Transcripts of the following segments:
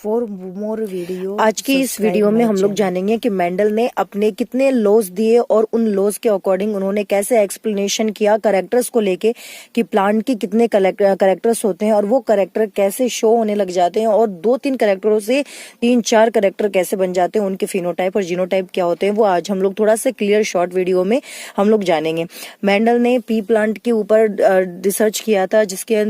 For more video. आज की इस वीडियो में हम लोग जानेंगे कि मेंडल ने अपने कितने लॉज दिए और उन लॉज के अकॉर्डिंग उन्होंने कैसे एक्सप्लेनेशन किया करेक्टर्स को लेके कि प्लांट की कितने करेक्टर्स होते हैं और वो करेक्टर कैसे शो होने लग जाते हैं और 2-3 करेक्टरों से 3-4 करेक्टर कैसे बन जाते हैं, उनके फिनोटाइप और जीनोटाइप क्या होते हैं, वो आज हम लोग थोड़ा सा क्लियर शॉर्ट वीडियो में हम लोग जानेंगे। मेंडल ने पी प्लांट के ऊपर रिसर्च किया था, जिसके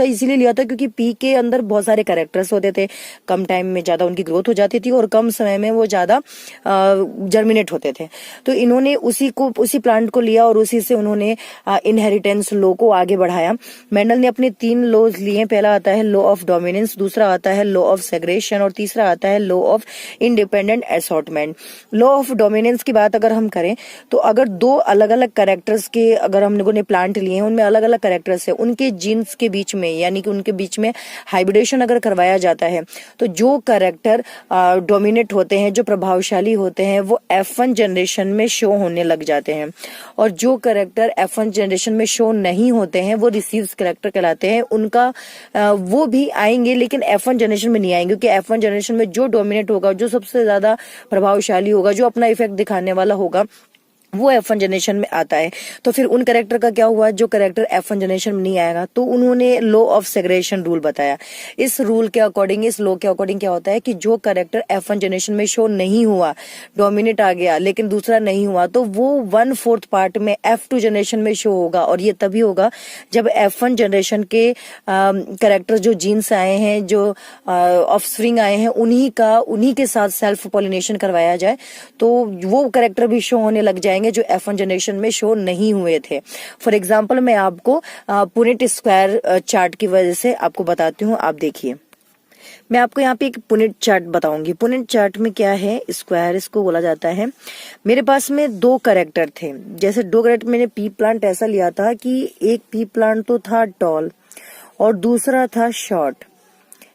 इसीलिए लिया था क्योंकि पी के अंदर बहुत सारे करेक्टर्स होते थे, कम टाइम में ज्यादा उनकी ग्रोथ हो जाती थी और कम समय में वो ज्यादा जर्मिनेट होते थे। तो इन्होंने उसी प्लांट को लिया और उसी से उन्होंने इनहेरिटेंस लॉ को आगे बढ़ाया। मेंडल ने अपने 3 लॉज लिए। पहला आता है लॉ ऑफ डोमिनेंस, दूसरा आता है लॉ ऑफ सेग्रेशन और तीसरा आता है law of independent assortment. Law of dominance की बात अगर हम करें तो अगर 2 अलग अलग कैरेक्टर्स के अगर हम लोगों ने प्लांट लिए हैं, उनमें अलग अलग कैरेक्टर्स है, उनके जीन्स के बीच में यानी कि उनके बीच में हाइब्रिडेशन अगर करवाया जाता है तो जो कैरेक्टर डोमिनेट होते हैं, जो प्रभावशाली होते हैं, वो F1 जनरेशन में शो होने लग जाते हैं और जो कैरेक्टर F1 जनरेशन में शो नहीं होते हैं वो रिसीव्स कैरेक्टर कहलाते हैं। उनका वो भी आएंगे लेकिन F1 जनरेशन में नहीं आएंगे, क्योंकि F1 जनरेशन में जो डोमिनेट होगा, जो सबसे ज्यादा प्रभावशाली होगा, जो अपना इफेक्ट दिखाने वाला होगा, वो F1 जनरेशन में आता है। तो फिर उन कैरेक्टर का क्या हुआ, जो कैरेक्टर F1 जनरेशन में नहीं आएगा, तो उन्होंने लॉ ऑफ सेग्रेशन रूल बताया। इस रूल के अकॉर्डिंग, इस लॉ के अकॉर्डिंग क्या होता है कि जो कैरेक्टर F1 जनरेशन में शो नहीं हुआ, डोमिनेट आ गया लेकिन दूसरा नहीं हुआ, तो वो 1/4 पार्ट में F2 जनरेशन में शो होगा। और ये तभी होगा जब F1 जनरेशन के कैरेक्टर जो जीन्स आए हैं, जो ऑफस्प्रिंग आए हैं, उन्हीं के साथ सेल्फ पॉलिनेशन करवाया जाए तो वो कैरेक्टर भी शो होने लग जाएंगे जो F1 जनरेशन में शो नहीं हुए थे। फॉर एग्जांपल मैं आपको पुनेट स्क्वायर चार्ट की वजह से आपको बताती हूँ। आप देखिए, मैं आपको यहाँ पे एक पुनेट चार्ट बताऊंगी। पुनेट चार्ट में क्या है, स्क्वायर इसको बोला जाता है। मेरे पास में 2 कैरेक्टर थे, जैसे 2 कैरेक्टर मैंने पी प्लांट ऐसा लिया था कि एक पी प्लांट तो था टॉल और दूसरा था शॉर्ट,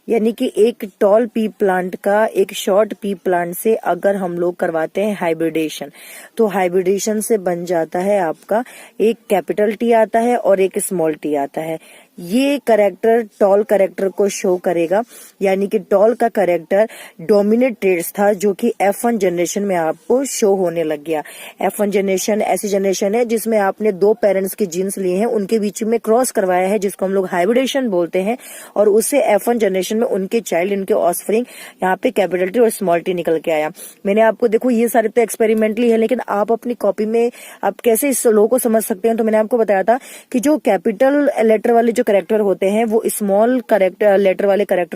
यानी कि एक टॉल पी प्लांट का एक शॉर्ट पी प्लांट से अगर हम लोग करवाते हैं हाइब्रिडेशन, तो हाइब्रिडेशन से बन जाता है आपका एक कैपिटल टी आता है और एक स्मॉल टी आता है। ये कैरेक्टर टॉल कैरेक्टर को शो करेगा, यानी कि टॉल का कैरेक्टर डोमिनेट ट्रेड्स था जो कि F1 जनरेशन में आपको शो होने लग गया। F1 जनरेशन ऐसी जनरेशन है जिसमें आपने 2 पेरेंट्स के जीन्स लिए हैं, उनके बीच में क्रॉस करवाया है, जिसको हम लोग हाइब्रिडेशन बोलते हैं, और उससे F1 जनरेशन में उनके चाइल्ड, उनके ऑफस्प्रिंग, यहाँ पे कैपिटल टी और स्मॉल टी निकल के आया। मैंने आपको, देखो ये सारे तो एक्सपेरिमेंटली है, लेकिन आप अपनी कॉपी में आप कैसे इस लॉ को समझ सकते हैं, तो मैंने आपको बताया था कि जो कैपिटल लेटर वाले जो कैरेक्टर होते हैं वो स्मॉल कैरेक्टर लेटर वाले कैरेक्टर